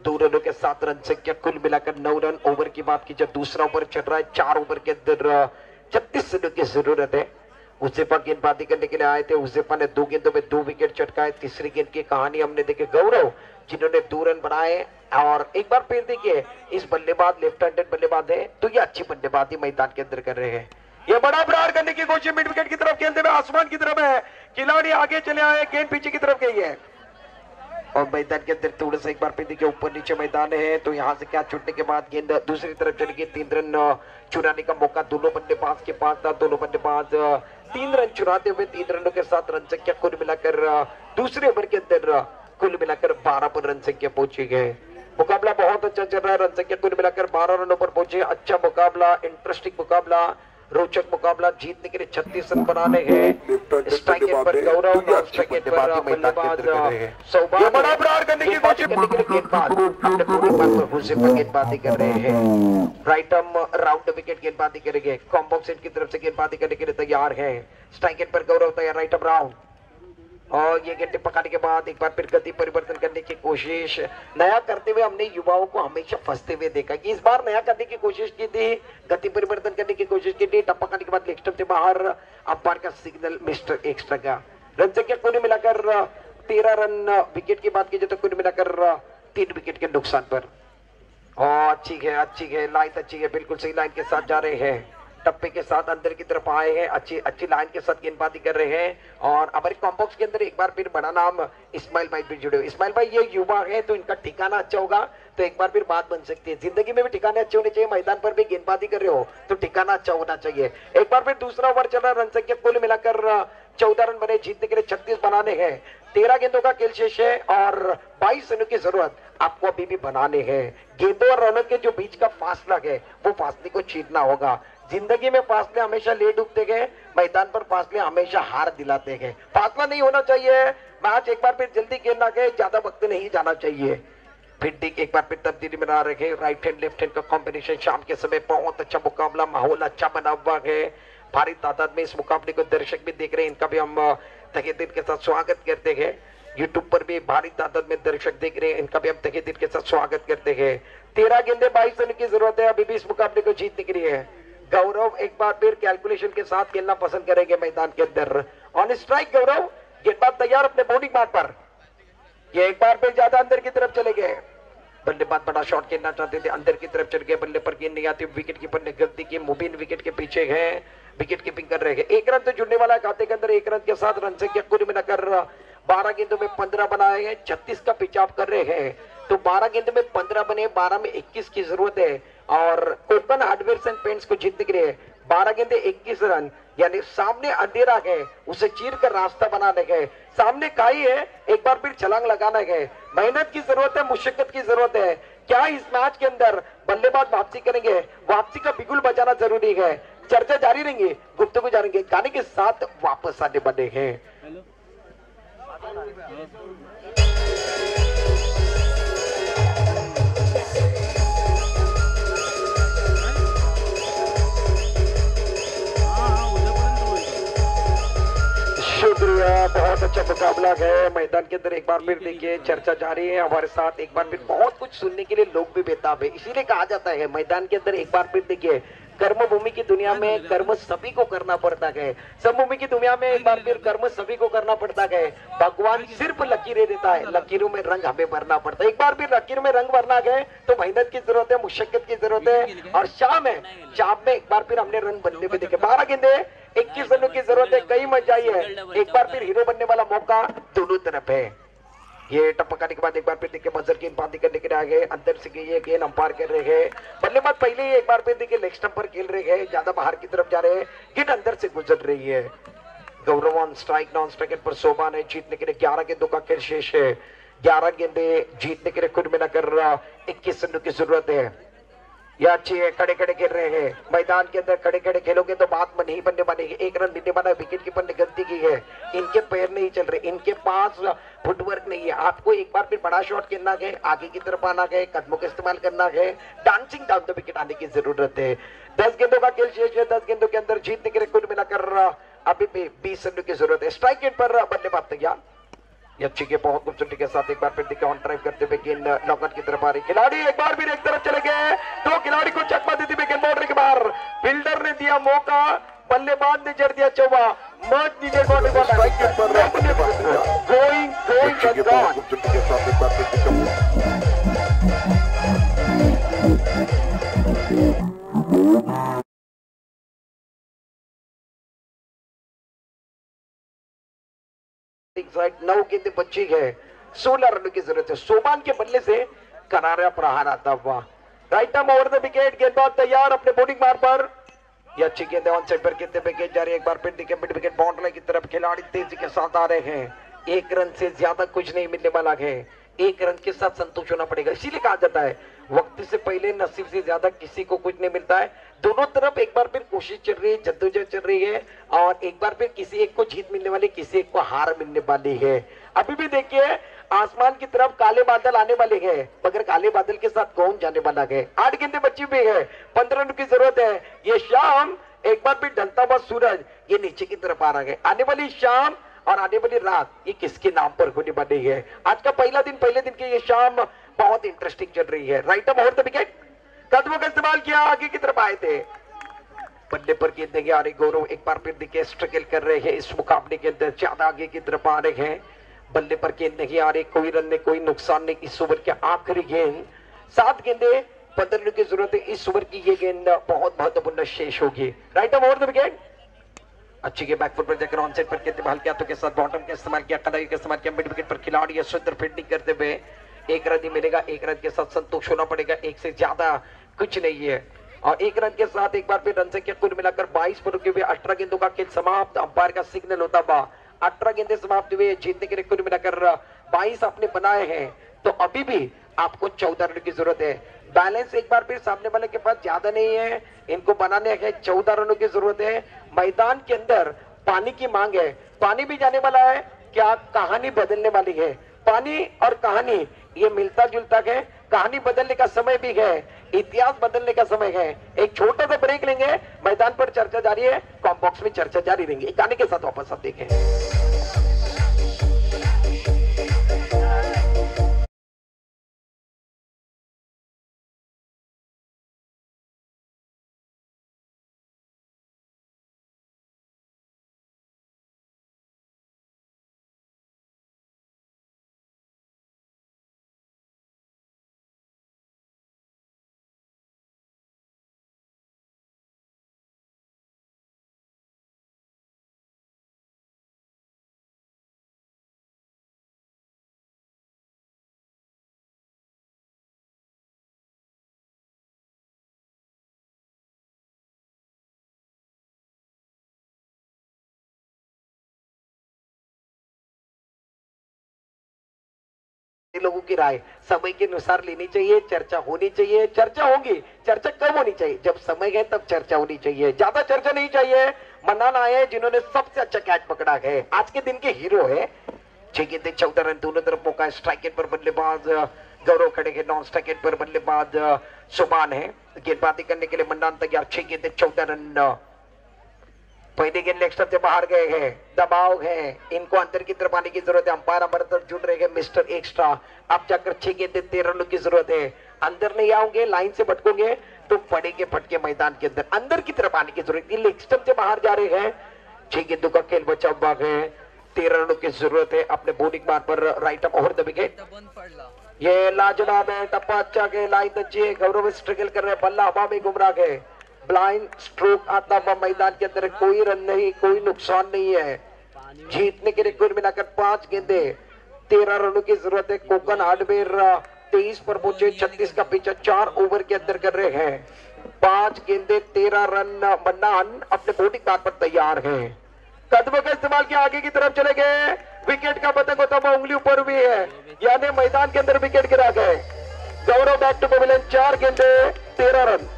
2 रनों के 7 रन संख्या कुल मिलाकर 9 रन। ओवर की बात की जब दूसरा ओवर चल रहा है, 4 ओवर के अंदर 36 रनों की जरूरत है। उजेपा गेंदबाजी करने के लिए आए थे। उजेपा ने 2 गेंदों में 2 विकेट चटकाए। तीसरी गेंद की कहानी हमने देखी गौरव जिन्होंने 2 रन बनाए और एक बार फिर देखिए इस बल्लेबाज लेफ्ट हैंडेड बल्लेबाज है तो ये अच्छी बल्लेबाजी मैदान के अंदर कर रहे हैं। ये बड़ा प्रहार करने की कोशिश मिड विकेट की तरफ खेलते हुए आसमान की तरफ है। खिलाड़ी आगे चले आए, गेंद पीछे की तरफ गई है और मैदान के अंदर थोड़ा सा एक बार फिर देखिए ऊपर नीचे मैदान है तो यहाँ से क्या छूटने के बाद गेंद दूसरी तरफ चली गई। 3 रन चुराने का मौका दोनों बल्लेबाज के पास था। दोनों बल्लेबाज 3 रन चुराते हुए 3 रनों के साथ रन संख्या कुल मिलाकर दूसरे ओवर के अंदर कुल मिलाकर 12 पर रन संख्या पहुंची गए। मुकाबला बहुत अच्छा चल रहा है। रन संख्या कुल मिलाकर 12 रनों पर पहुंचे। अच्छा मुकाबला, इंटरेस्टिंग मुकाबला, रोचक मुकाबला। जीतने के लिए 36 रन बनाने हैं। स्ट्राइक पर गौरव, नॉन स्ट्राइक पर बल्लेबाज सोबान। बड़ा प्रहार करने की कोशिश करने के लिए गेंदबाज अपने पूरी बात पर हुसे पर गेंदबाजी कर रहे हैं। राइट आर्म राउंड विकेट गेंदबाजी करेंगे। कॉम्बॉक्स सेट की तरफ से गेंदबाजी करने के लिए तैयार है। स्ट्राइक पर गौरव तैयार। राइट आर्म राउंड और ये गेंद पकड़ने के बाद एक बार फिर गति परिवर्तन करने की कोशिश। नया करते हुए हमने युवाओं को हमेशा फंसते हुए देखा कि इस बार नया करने की कोशिश की थी, गति परिवर्तन करने की कोशिश की थी। टप्पा करने के बाद लेग स्टंप से बाहर अंपायर का सिग्नल मिस्टर एक्स्ट्रा का। रन संख्या कुल मिलाकर 13 रन। विकेट की बात की जाए तो कुल मिलाकर 3 विकेट के नुकसान पर। अच्छी है, अच्छी है, लाइन अच्छी है, बिल्कुल सही लाइन के साथ जा रहे हैं। टप्पे के साथ अंदर की तरफ आए हैं, अच्छी लाइन के साथ गेंदबाजी कर रहे हैं और हमारे कॉम्बॉक्स के अंदर एक बार फिर बड़ा नाम इस्माइल भाई भी जुड़े। इस्माइल भाई ये युवा है तो इनका ठिकाना अच्छा होगा तो एक बार फिर बात बन सकती है। जिंदगी में भी ठिकाने अच्छे होने चाहिए, मैदान पर भी गेंदबाजी कर रहे हो तो ठिकाना अच्छा होना चाहिए। एक बार फिर दूसरा ओवर चल रहा। रन संख्या कुल मिलाकर 14 रन बने। जीतने के लिए 36 बनाने हैं। 13 गेंदों का खेल शेष है और 22 रनों की जरूरत आपको अभी भी बनाने हैं। गेंदों और रनों के जो बीच का फासला है वो फासले को छीनना होगा। जिंदगी में फासले हमेशा ले डूबते गए, मैदान पर फासले हमेशा हार दिलाते गए। फासला नहीं होना चाहिए। मैच एक बार फिर जल्दी खेलना गए, ज्यादा वक्त नहीं जाना चाहिए। फिर एक बार फिर तब्दीली बना रहे। राइट हैंड लेफ्ट हैंड का कॉम्बिनेशन शाम के समय बहुत अच्छा मुकाबला, माहौल अच्छा बना हुआ है। भारी तादाद में इस मुकाबले को दर्शक भी देख रहे हैं, इनका भी हम तहे दिल के साथ स्वागत करते हैं। यूट्यूब पर भी भारी तादाद में दर्शक देख रहे हैं, इनका भी हम तहे दिल के साथ स्वागत करते हैं। 13 गेंदे 22 रन की जरूरत है अभी भी इस मुकाबले को जीतने के लिए। गौरव एक बार फिर कैलकुलेशन के साथ खेलना पसंद करेंगे मैदान के अंदर। ऑन स्ट्राइक गौरव, गेंदबाज तैयार अपने बॉलिंग मार्क पर। ये एक बार फिर ज्यादा अंदर की तरफ चले गए। बल्लेबाज बड़ा शॉट खेलना चाहते थे, अंदर की तरफ चल गए, बल्ले पर गेंद नहीं आती, विकेट कीपर ने गलती की, मुबीन विकेट के पीछे है, विकेट कीपिंग कर रहे हैं। 1 रन तो जुड़ने वाला है खाते के अंदर, 1 रन के साथ रन संख्या कुल मिलाकर 12 गेंदों में 15 बनाए हैं, 36 का पिचाव कर रहे हैं। तो 12 गेंदों में 15 बने, 12 में 21 की जरूरत है। और कोकन हार्डवेयर एंड पेंट्स को जीतने के लिए 12 गेंदे 21 रन, यानी सामने अंधेरा है उसे चीर कर रास्ता बनाने गए, सामने काई है एक बार फिर छलांग लगाना गए। मेहनत की जरूरत है, मुशक्कत की जरूरत है। क्या इस मैच के अंदर बल्लेबाज वापसी करेंगे? वापसी का बिगुल बजाना जरूरी है। चर्चा जारी रहेंगी, गुफ्तगू जारी रहेंगे, गाने के साथ वापस आने बने हैं। शुक्रिया, बहुत अच्छा मुकाबला है मैदान के अंदर। एक बार फिर देखिए चर्चा जारी है हमारे साथ, एक बार फिर बहुत कुछ सुनने के लिए लोग भी बेताब है। इसीलिए कहा जाता है मैदान के अंदर एक बार फिर देखिए, कर्म भूमि की दुनिया में कर्म सभी को करना पड़ता है। समभूमि की दुनिया में एक बार फिर कर्म सभी को करना पड़ता है। भगवान सिर्फ लकीरें देता है, लकीरों में रंग हमें भरना पड़ता है। एक बार फिर लकीरों में रंग भरना है तो मेहनत की जरूरत है, मुशक्कत की जरूरत है। और शाम है, शाम में एक बार फिर हमने रंग बनने में देखे। 12 गेंदे 21 रनों की जरूरत है, कई मच आई है। एक बार फिर हीरो बनने वाला मौका दोनों तरफ है। ये टपकाने के बाद एक बार फिर देखिए बजर गेंद बांधी करने के लिए आ गए, अंदर से ये गेंद अंपायर कर रहे हैं। बल्लेबाज पहले ही एक बार फिर देखिए लेग स्टंप पर खेल रहे हैं, ज्यादा बाहर की तरफ जा रहे हैं, गेंद अंदर से गुजर रही है। गौरव ऑन स्ट्राइक, नॉन स्ट्राइक पर सोबान है। जीतने के लिए 11 गेंदों का खेल शेष है। 11 गेंदे जीतने के लिए खुद मिलाकर 21 रनों की जरूरत है। ये अच्छी है, खड़े खड़े खेल रहे हैं मैदान के अंदर। खड़े खड़े खेलोगे तो बात नहीं बनने वाली है। 1 रन मिलने वाला, विकेट कीपर ने गलती की है, इनके पैर नहीं चल रहे, इनके पास फुटवर्क नहीं है। आपको एक बार फिर बड़ा शॉट खेलना है, आगे की तरफ आना है, कदमों का इस्तेमाल करना है, डांसिंग डाउन द विकेट आने की जरूरत है। 10 गेंदों का खेल शेष है। 10 गेंदों के अंदर जीतने के लिए कुल मिलाकर अभी भी 20 रनों की जरूरत है। स्ट्राइक गेंद पर बल्लेबाज तैयार, अच्छी के बहुत खूबसूरती के साथ एक बार फिर देखिए ऑन ड्राइव करते हुए गेंद लॉकआउट की तरफ आ रही। खिलाड़ी एक बार फिर एक तरफ चले गए, तो खिलाड़ी को चकमा देते हुए गेंद बाउंड्री के बाहर। फील्डर ने दिया मौका, बल्लेबाज ने जड़ दिया चौवा। मच दीजिए बॉडी पर स्ट्राइक गेंद पर गोइंग के साथ एक बार फिर साइड 9 गेंदे बची है, 16 रनों की जरूरत है। सोबान के बल्ले से करारा प्रहार आता हुआ। Right arm over the wicket, गेंदबाज तैयार अपने बॉलिंग मार पर। ये अच्छी गेंद ऑन साइड पर खेलते हुए गेंद जा रही है। एक बार फिर देखिए मिड विकेट बाउंड्री की तरफ खिलाड़ी तेजी के साथ आ रहे हैं। 1 रन से ज्यादा कुछ नहीं मिलने वाला है, 1 रन के साथ संतोष होना पड़ेगा। इसीलिए कहा जाता है वक्त से पहले नसीब से ज्यादा किसी को कुछ नहीं मिलता है। दोनों तरफ एक बार फिर कोशिश चल रही है, जद्दोजहद चल रही है, और एक बार फिर किसी एक को जीत मिलने वाली, किसी एक को हार मिलने वाली है। अभी भी देखिए आसमान की तरफ काले बादल आने वाले हैं, मगर काले बादल के साथ कौन जाने वाला है। 8 गेंदें बची हुई है, 15 रन की जरूरत है। ये शाम एक बार फिर ढलता हुआ सूरज ये नीचे की तरफ आ रहा है। आने वाली शाम और आने वाली रात ये किसके नाम पर होने वाली है। आज का पहले दिन की ये शाम बहुत इंटरेस्टिंग चल रही है। Right arm over the wicket, कदमों का इस्तेमाल किया, आगे की तरफ आए थे। बल्ले पर गेंद नहीं आ रही। गौरव एक बार फिर देखिए स्ट्रगल कर रहे हैं इस मुकाबले के अंदर, ज्यादा आगे की तरफ आ रहे हैं। बल्ले पर गेंद नहीं आ रही, कोई रन नहीं, कोई नुकसान नहीं। इस ओवर के आखिरी गेंद, 7 गेंदे 15 रन की जरूरत है। इस ओवर की ये गेंद बहुत महत्वपूर्ण शेष होगी। Right arm over the wicket, अच्छी के बैकफुट पर जाकर ऑन साइड पर कहते हल्के हाथों के साथ बॉटम का इस्तेमाल किया, कलाई का इस्तेमाल किया। मिड विकेट पर खिलाड़ी सुंदर फील्डिंग करते हुए 1 रन ही मिलेगा, 1 रन के साथ संतोष होना पड़ेगा, 1 से ज्यादा कुछ नहीं है। और 1 रन के साथ एक बार फिर रन संख्या कुल मिलाकर 22 पर रुके हुए 18 गेंदों का खेल समाप्त। अंपायर का सिग्नल होता हुआ 18 गेंदे समाप्त हुए। जीतने के लिए कुल मिलाकर 22 आपने बनाए हैं, तो अभी भी आपको 14 रन की जरूरत है। बैलेंस एक बार फिर सामने वाले के पास ज्यादा नहीं है, इनको बनाने के 14 रनों की जरूरत है। मैदान के अंदर पानी की मांग है, पानी भी जाने वाला है। क्या कहानी बदलने वाली है? पानी और कहानी ये मिलता जुलता है। कहानी बदलने का समय भी है, इतिहास बदलने का समय है। एक छोटा सा ब्रेक लेंगे, मैदान पर चर्चा जारी है, कॉम बॉक्स में चर्चा जारी रहेंगे। एक गाने के साथ वापस आप देखें। लोगों की राय समय के अनुसार लेनी चाहिए, चर्चा होनी चाहिए, चर्चा होगी, चर्चा कब होनी चाहिए, जब समय है तब चर्चा होनी चाहिए, ज्यादा चर्चा नहीं चाहिए। मन्नान आए जिन्होंने सबसे अच्छा कैच पकड़ा है, आज के दिन के हीरो है। 6 गेंदे 14 रन, दोनों तरफ मौका है। स्ट्राइक एंड पर बल्लेबाज गौरव खड़े हैं, नॉन स्ट्राइक एंड पर बल्लेबाज सुमान है। गेंदबाजी करने के लिए मन्नान तैयार। 6 गेंदे 14 रन। पहले गेंद लेग स्टंप से बाहर गए हैं, दबाव है, इनको अंदर की तरफ आने की जरूरत है। अंपायर हमारे तरफ जुड़ रहे हैं मिस्टर एक्स्ट्रा। अब जाकर 6 गेंदे 13 रनों की जरूरत है। अंदर नहीं आओगे, लाइन से भटकोगे तो पड़ेंगे फटके मैदान के अंदर, अंदर की तरफ आने की जरूरत है। लेग स्टंप से बाहर जा रहे हैं। 6 गेंदों का खेल बचाव भाग है, 13 रनों की जरूरत है अपने बॉलिंग बार पर। Right up over the wicket. ये लाजवाब है, टप्पा अच्छा के लाइन अच्छी है। गौरव स्ट्रगल कर रहे हैं, बल्ला हवा में घूम रहा है। ब्लाइंड स्ट्रोक आता हुआ मैदान के अंदर, कोई रन नहीं, कोई नुकसान नहीं है। जीतने के लिए कुल मिलाकर 5 गेंदे 13 रनों की जरूरत है। कोकन हार्डवेयर 23 पर पहुंचे, 36 का पीछा 4 ओवर के अंदर कर रहे हैं। 5 गेंदे 13 रन। मन्नान अपने बॉलिंग बार पर तैयार है। कदमों का इस्तेमाल किया, आगे की तरफ चले गए। विकेट का पतंग होता हुआ उंगली ऊपर हुई है, यानी मैदान के अंदर विकेट गिरा गए। गौरव बैक टू पवेलियन, 4 गेंदे 13 रन।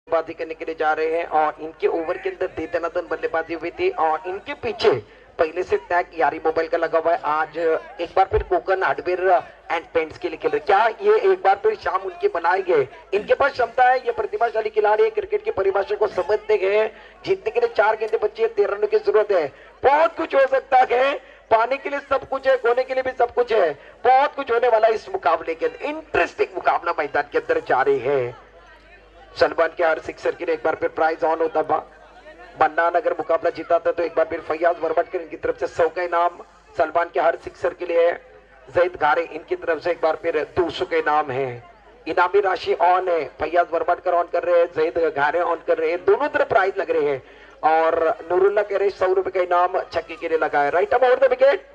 बल्लेबाजी करने के लिए जा रहे हैं और इनके ओवर के अंदर दे दनादन बल्लेबाजी हुई थी और इनके पीछे पहले से टैग यारी मोबाइल का लगा हुआ है। आज एक बार फिर कोकन हार्डवेयर एंड पेंट्स के लिए खेल रहे। क्या ये एक बार फिर शाम उनके बनाए गए? इनके पास क्षमता है, ये प्रतिभाशाली खिलाड़ी है, क्रिकेट की परिभाषा को समझते गए। जीतने के लिए 4 गेंदे बची है, 13 रनों की जरूरत है। बहुत कुछ हो सकता है, पाने के लिए सब कुछ है, खोने के लिए भी सब कुछ है। बहुत कुछ होने वाला इस मुकाबले के अंदर। इंटरेस्टिंग मुकाबला मैदान के अंदर जारी है। सलमान के हर सिक्सर के लिए एक बार फिर प्राइज ऑन होता था। मन्नान अगर मुकाबला जीता था तो एक बार फिर फैयाज वरवटकर इनकी तरफ से 100 का इनाम। सलमान के हर सिक्सर के लिए जैद घारे इनकी तरफ से एक बार फिर 200 का इनाम है। इनामी राशि ऑन है, फैयाज वरवटकर ऑन कर रहे हैं, जैद घारे ऑन कर रहे हैं, दोनों तरफ प्राइज लग रहे हैं। और नूरुल्लाह कह रहे 100 रुपए का इनाम छक्के के लिए लगा है। Right up over the wicket.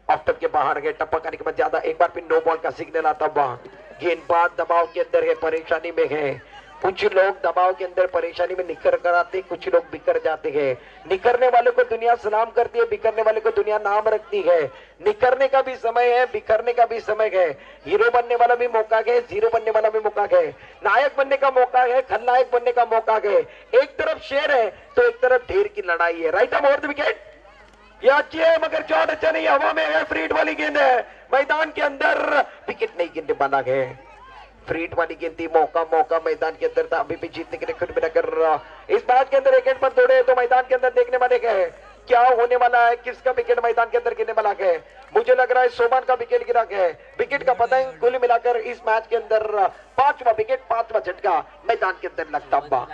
Off टप के बाहर गए, टप्पा करने के बाद ज्यादा, एक बार फिर नो बॉल का सिग्नल आता हुआ। गेंदबाज दबाव के अंदर है, परेशानी में है। कुछ लोग दबाव के अंदर परेशानी में निकर कर आते, कुछ लोग बिखर जाते हैं। निकरने वाले को दुनिया सलाम करती है, बिखरने वाले को दुनिया नाम रखती है। निकरने का भी समय है, बिखरने का भी समय है। हीरो बनने वाला भी मौका है, जीरो बनने वाला भी मौका है। नायक बनने का मौका है, खलनायक बनने का मौका है। एक तरफ शेर है तो एक तरफ ढेर की लड़ाई है। Right up over the wicket. ये अच्छी है मगर चौट अच्छा नहीं, हवा में है, फ्रीड वाली गेंद है। मैदान के अंदर विकेट नहीं, गेंद बना है। फ्रीट वाली गेंदी, मौका मैदान के अंदर था। अभी भी जीतने के लिए खुद मिलाकर इस मैच के अंदर एक पर दौड़े तो मैदान के अंदर देखने वाले गए क्या होने वाला है, किसका विकेट मैदान के अंदर गिरने वाला है। मुझे लग रहा है सोमान का विकेट गिरा है। विकेट का पतंग कुल मिलाकर इस मैच के अंदर 5वां विकेट, 5वां झटका मैदान के अंदर लगता हुआ।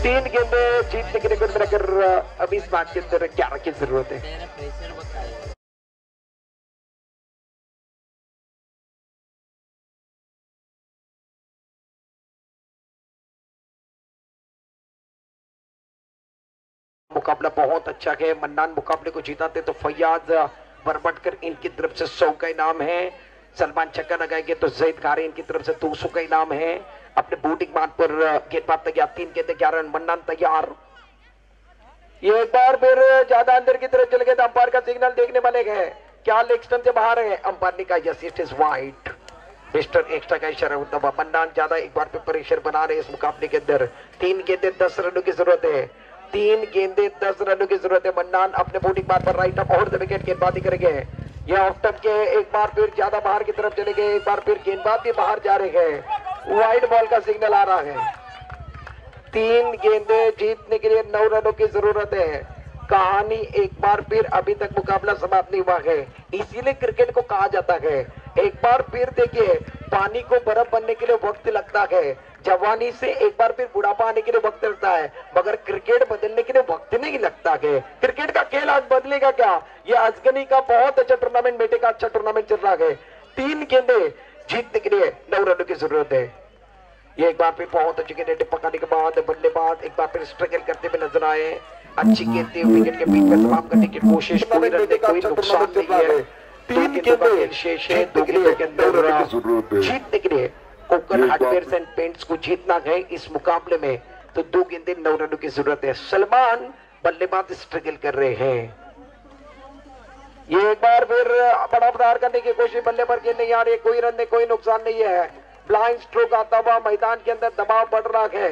3 गेंदे जीतने के लिए कुल मिलाकर अभी इस मैच के अंदर 11 की जरूरत है। मुकाबला बहुत अच्छा है। मन्नान मुकाबले को जीताते तो फैयाज वरवटकर इनकी तरफ से 100 का इनाम है। सलमान छक्का लगाएंगे तो जैद घारे इनकी तरफ से 200 का इनाम है। अपने बॉलिंग बात पर गेंदबाज तैयार, 3 गेंदे 11 रन। मन्नान तैयार। ये एक बार फिर ज्यादा अंदर की तरफ चले गए तो अंपायर का सिग्नल देखने वाले हैं। क्या लेग स्टंप से बाहर है? अंपायर ने कहा yes it is wide. Mister extra का इशारा होता हुआ। मन्नान ज्यादा एक बार फिर प्रेशर बना रहे इस मुकाबले के अंदर। 3 गेंदे 10 रनों की जरूरत है। 3 गेंदे 10 रनों की जरूरत है। मन्नान अपने बॉलिंग बार पर right up over the wicket गेंदबाजी करेंगे। यह ऑफ टप के एक बार फिर ज्यादा बाहर की तरफ चले गए, एक बार फिर गेंदबाज भी बाहर जा रहे हैं। वाइड बॉल का सिग्नल आ रहा है। 3 गेंदे जीतने के लिए 9 रनों की जरूरत है। कहानी एक बार फिर अभी तक मुकाबला समाप्त नहीं हुआ है, इसीलिए क्रिकेट को कहा जाता है। एक बार फिर देखिए, पानी को बर्फ बनने के लिए वक्त लगता है, जवानी से एक बार फिर बुढ़ापा आने के लिए वक्त लगता है, मगर क्रिकेट बदलने के लिए वक्त नहीं लगता है। क्रिकेट का खेल आज बदलेगा क्या? ये अजगनी का बहुत अच्छा टूर्नामेंट, बेटे का अच्छा टूर्नामेंट चल रहा है। 3 गेंदे जीतने के लिए 9 रनों की जरूरत है। ये एक बार फिर बहुत अच्छी गेंद पकड़ने के बाद बल्लेबाज एक बार फिर स्ट्रगल करते हुए नजर आए। अच्छी गेंदें विकेट के बीच में तमाम करने की कोशिश, कोई रन कोई नुकसान नहीं है। 3 गेंदें शेष है, 2 गेंदों के अंदर जीतने के लिए कोकन हार्डवेयर एंड पेंट्स को जीतना है इस मुकाबले में, तो 2 गेंदें 9 रनों की जरूरत है। सलमान बल्लेबाज स्ट्रगल कर रहे हैं। ये एक बार फिर बड़ा प्रहार करने की कोशिश, बल्ले पर गेंद नहीं आ रही है, कोई रन नहीं कोई नुकसान नहीं है। ब्लाइंड स्ट्रोक आता हुआ मैदान के अंदर दबाव बढ़ रहा है।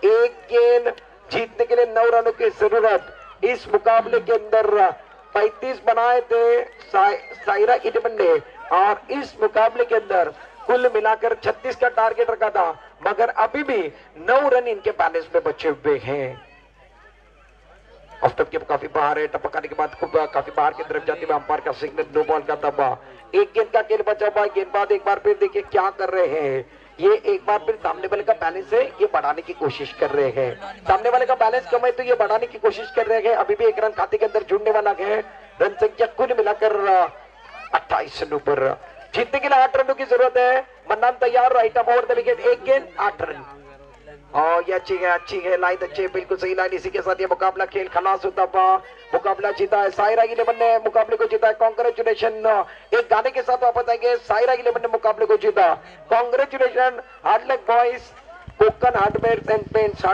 एक गेंद जीतने के लिए 9 रनों की जरूरत। इस मुकाबले के अंदर 35 बनाए थे सायरा इलेवन ने और इस मुकाबले के अंदर कुल मिलाकर 36 का टारगेट रखा था, मगर अभी भी 9 रन इनके बैलेंस में बचे हुए हैं। ऑफ टॉप के काफी बाहर है, टपकाने के बाद काफी बाहर की तरफ जाती हुई अंपायर का सिग्नल, नो बॉल का दबा। एक गेंद का खेल बचा हुआ, गेंदबाज एक बार फिर देखिए क्या कर रहे हैं। ये एक बार फिर सामने वाले का बैलेंस है, ये बढ़ाने की कोशिश कर रहे हैं। सामने वाले का बैलेंस कम है तो ये बढ़ाने की कोशिश कर रहे हैं। अभी भी 1 रन खाते के अंदर जुड़ने वाला है। रन संख्या कुल मिलाकर 28 रनों पर। जीतने के लिए 8 रनों की जरूरत है। मन्नान तैयार, right up over the wicket, 1 गेंद 8 रन। और ये अच्छी है लाइन अच्छी है, बिल्कुल सही लाइन। इसी के साथ ये मुकाबला खेल खलास होता हुआ मुकाबला जीता है सायरा इलेवन ने, मुकाबले को जीता है। कांग्रेचुलेशन। एक गाने के साथ वापस आएंगे। सायरा इलेवन ने मुकाबले को जीता, congratulation hard luck boys, Konkan hardware and paints.